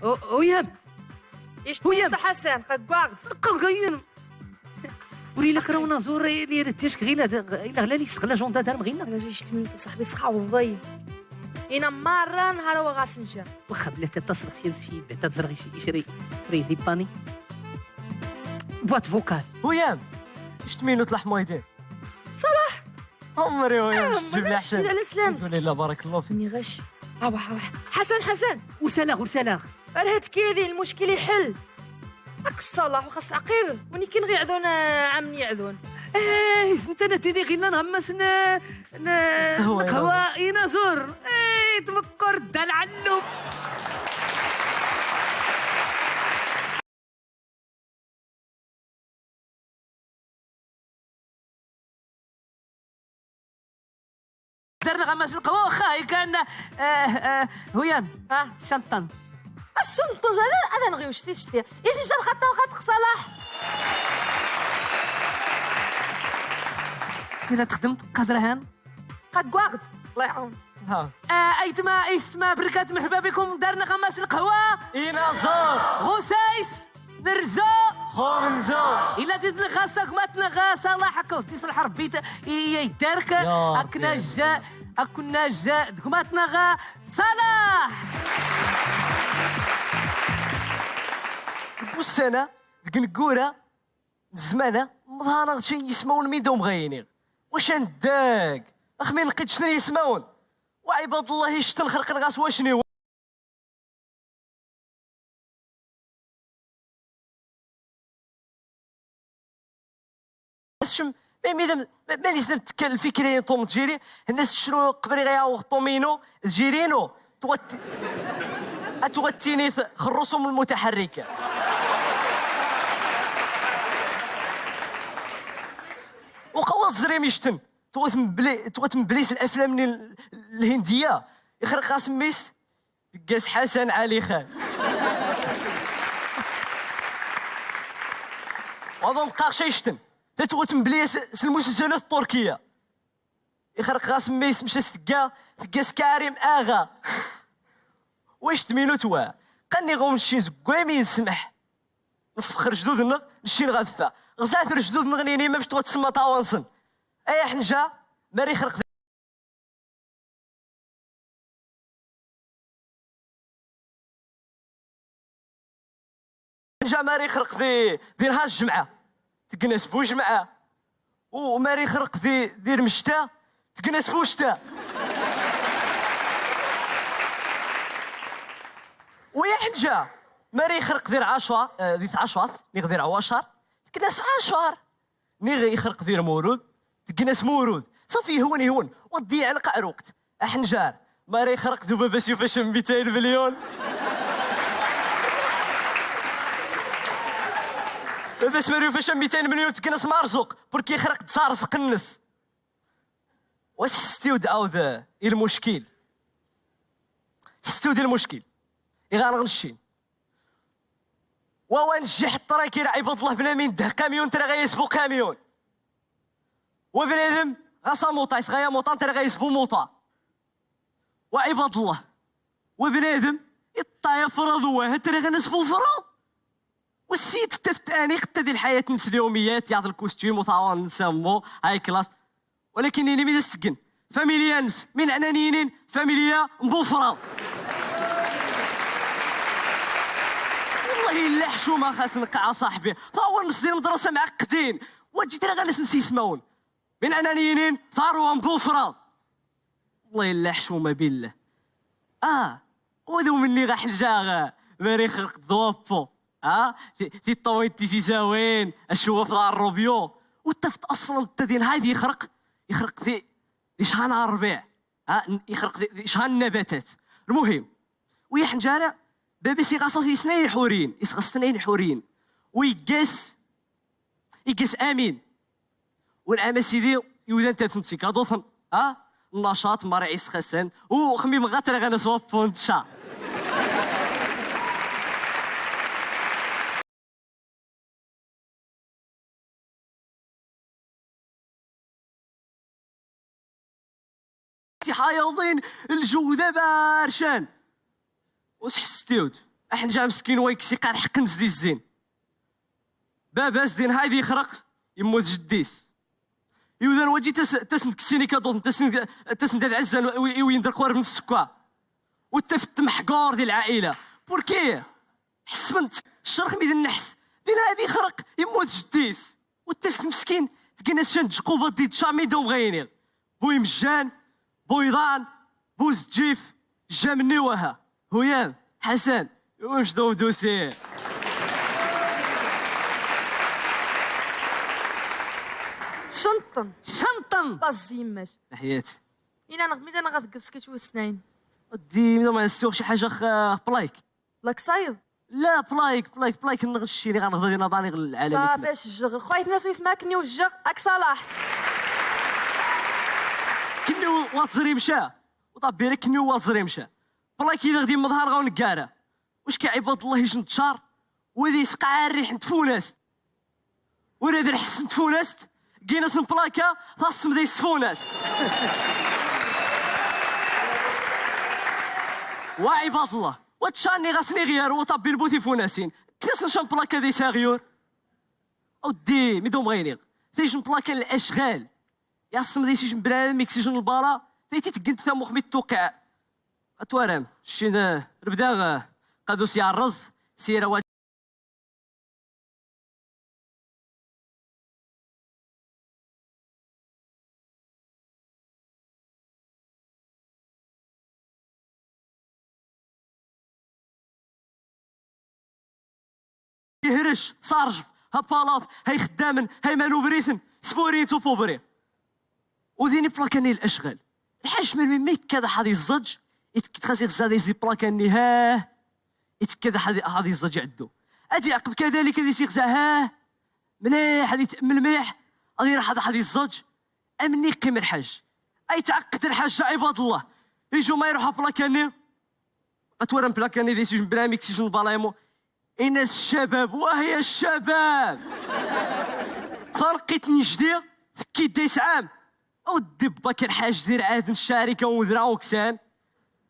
ويام ويام حسن قاعد قاين ولي لك رانا زور اللي رتيش غينا غلا لي استغلا جوندا دار مغينا انا جيت من صاحبي صحاب الضي انا مره نهار وغاسنجا واخا بلا تتصل سير سي بعدا تزرغي يشري لي باني بوات فوكال ويام شت مينوت الحمايدين صلاح عمري ويام تجيب لي احسن على سلامتك الحمد لله بارك الله فيك فيني غش حسن ورسالة راه كيدي المشكل يحل راك صلاح وخاص عقيل وني كي نغيعذون عمني يعذون انت نتيدي غينا نهمس نقهوى اينا زور تمكر دا العلوم درنا غمس القهوة واخا كان هويان شنطن الشنطة انا نغيو شتي يجي جاب خطه وخط صلاح فين تخدم قدرهان قد وقت الله يعاون ها ايتما بركات مرحبا بكم دارنا غماس القهوة اينا زور غسايس نرزو خونزو إلا ديت الغاسك ما تنغا صلاحك وتصلح ربي يدارك أكنا جا دكما تنغا صلاح بوسانا ديك نقورة زمانة مظهرة شي يسمعون ميدو مغينين واش نداك اخمي لقيت شنو يسمعون وعباد الله يشتن خلق الغاس واشني شم ما لازم تتكلم فكريا طوم تجيري الناس شنو قبري غيعوغ طومينو تجيرينو تغتيني خرصهم المتحركه وقوات زريم يشتم توات مبليس الافلام الهنديه يخرق قاسم ميس قاس حسن علي خان وهذا مقاقش يشتم توات مبليس المسلسلات التركيه يخرق قاسم ميس مشى تقاس كريم اغا واش تمينو توا قني غوم شي زكوامي نسمح نفخر جدودنا نشي نغثى غزات رجدود نغنيني ما باش تسمى طاونسن اي حنجه ماري خرق حنجه ماري خرق ذي نهار الجمعه تكنس بوجمعه وماري خرق ذي المشتا تكنس بوشتا ويا حنجه ماري خرق ذي عشر ذي عشر نغذي عواشر تكنس عشر نغي يخرق ذي مورود تكنس مورود صافي هون ودي على قعروقت احنجار ماري يخرق ذو بابا سيفاش 200 مليون بس ماريو فاش 200 مليون تكنس مرزق بركي يخرق تسارسق النس واش حستيو داو ذا المشكل حستيو ذا المشكل يغنغنشين نجح الطراكي عباد الله بلا مين ده كاميون ترى غيسبو كاميون وبنادم غاسا موطا يسغايا موطا ترى غيسبو موطا وعباد الله وبنادم يطايا فرض واحد ترى غنسبو الفرض والسيد تفتاني خدت هذه الحياه نس اليوميات يعطي الكوستيم وطاوان نسمو هاي كلاس ولكن اني ميدا ستكن فاميليا نس من انانيين فاميليا مبوفرا والله الا حشومه خاص نقع صاحبي فهو نص ديال المدرسه معقدين واجي ترى غنس نسي يسمعون من انانيين ثروه مبوفرا والله الا حشومه بالله وذو من اللي غاح الجاغ ماري خلق ضوفو في الطويت تيساوين الشوف تاع الروبيو والتفت اصلا تدين هذه يخرق في شحال الربيع يخرق في شحال النباتات المهم ويا حنجاره بابي سي غاصه سنين حورين يسغ سنين حورين ويقاس امين والعام سيدي يودان تاثنتي كادوثن النشاط مرعيس خسن وخميم غاتر غانا سوا فونتشا حايضين الجو ذا بارشان واش حستيود احنا جا مسكين ويكسي قال حق نزدي الزين بابا زدين هايدي يخرق يموت جديس يوذن وجي تسند كسيني كادوط تسند العزة ويندر قوارب من السكا وتفت محقور ديال العائلة بوركي حسبنت الشرخ ميد النحس دين هادي خرق يموت جديس وتفت مسكين تلقينا شان جقوبة دي تشامي دو غينيغ بوي مجان بويضان بوز جيف جا مني وها هيام حسن واش دو دوسي شنطن باز يماش تحياتي انا نغمي انا غتجلس كتشوف السنين ودي ما نسوق شي حاجه بلايك لاك صايد لا بلايك نغشي اللي غنهضر ديال نضاني العالمي صافي اش الجغل خويا الناس ويف ما كنيو الجغ اك صلاح كنيو واتزري مشى وطبي لك كنيو واتزري مشى بلايك اذا غادي مظهر غونكاره واش كعباد الله يجي نتشار وذي سقع الريح نتفونست ولا دير حسن تفونست كينا سن بلاكا فاصم دي تفونست وعباد الله واتشاني غاسني غير وطبي البوثي فوناسين كيس نشان بلاكا دي ساغيور اودي ميدوم غينيغ تيجن بلاكا الاشغال ياسم دي سيجن بنادم يكسيجن البالا تيتي تقنت ثمو خميت توقع اتوارم شينا ربدا قادو سيعرز سيرا يهرش صارجف هبالاط هاي خدامن هاي مالو بريثن سبورين تو بوبري وديني بلاكاني الاشغال الحاج من ميك كذا حادي الزج يتكتخاسي غزادي زي بلاكاني ها يتكذا حادي الزج عدو ادي عقب كذلك هذي سيغزا ها مليح هادي تامل مليح غادي راح حادي الزج امني قيم الحاج اي تعقد الحاج عباد الله يجوا ما يروحوا بلاكاني اتورم بلاكاني دي سيجن براميك سيجن بالايمو إن الشباب وهي الشباب فرقت نجدي فكي ديس عام أو الدبا كان حاج دير عاد الشاركة وذرا وكسان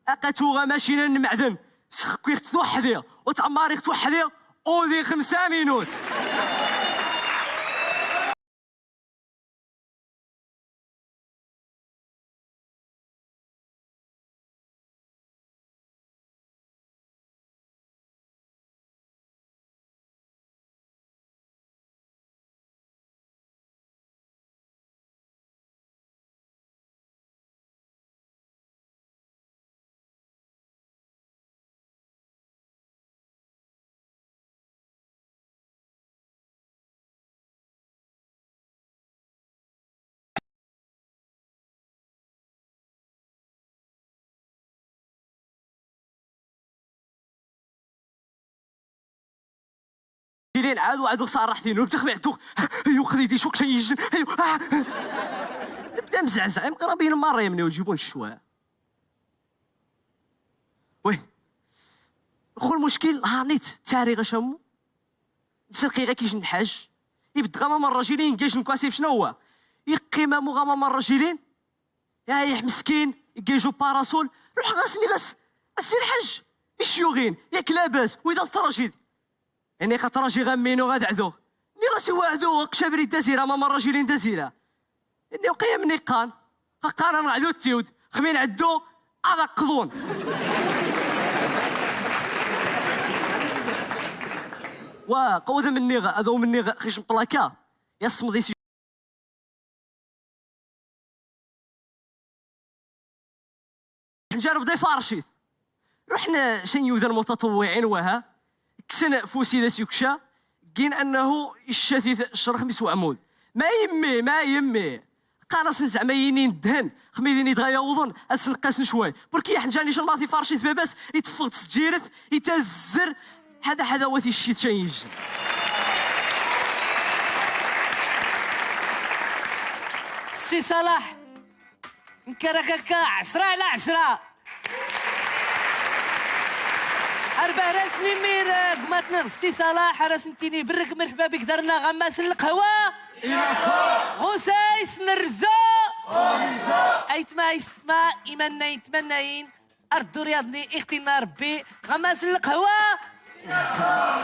أقاتوغا ماشينا المعدن سخكو يختو وحدي وتعمار يختو وحدي أوذي 5 مينوت لين عاد صار حتين وبتخبي عدوك ايوا خديتي شوك شي يجن ايوا نبدا مزعزع مقربين مره يمني ويجيبون الشواء وي خو المشكل هانيت تاريغ شمو سرقي غير كيجن الحاج يبد غمام الراجلين كيجن كواسي شنو هو يقيم غمام الراجلين يا مسكين يجيجو باراسول روح غاسني السير الحاج الشيوغين ياك لاباس وإذا الراجل يعني خاطر غامينو غاد عذو ني غاسي واعذو قشابري دازيره ماما الراجلين دازيره اني وقيم نيقان فقارن عذو التيود خمين عدو هذا قضون وقوذ مني هذو مني خيش بلاكا يصمد يسي نجرب دي فارشيت رحنا شنيوذا المتطوعين وها كسن فوسي ذا سيكشا كين انه الشاثي الشرخ مسو عمود ما يمي قارس زعما ينين دهن خميدين يتغيوضن اسنقاس شوي بركي حنجاني شنماطي فارشيت باباس يتفغ تسجيرت يتزر هذا وثي الشيت شيج سي صلاح نكركك 10/10 أربع راس مير قماتنا سي صلاح راس نتيني برك مرحبا بك درنا غماس القهوة غسايس نرزو أيتما يستما إيماننا يتمناين أردو رياضني اختنا ربي غماس القهوة إنسان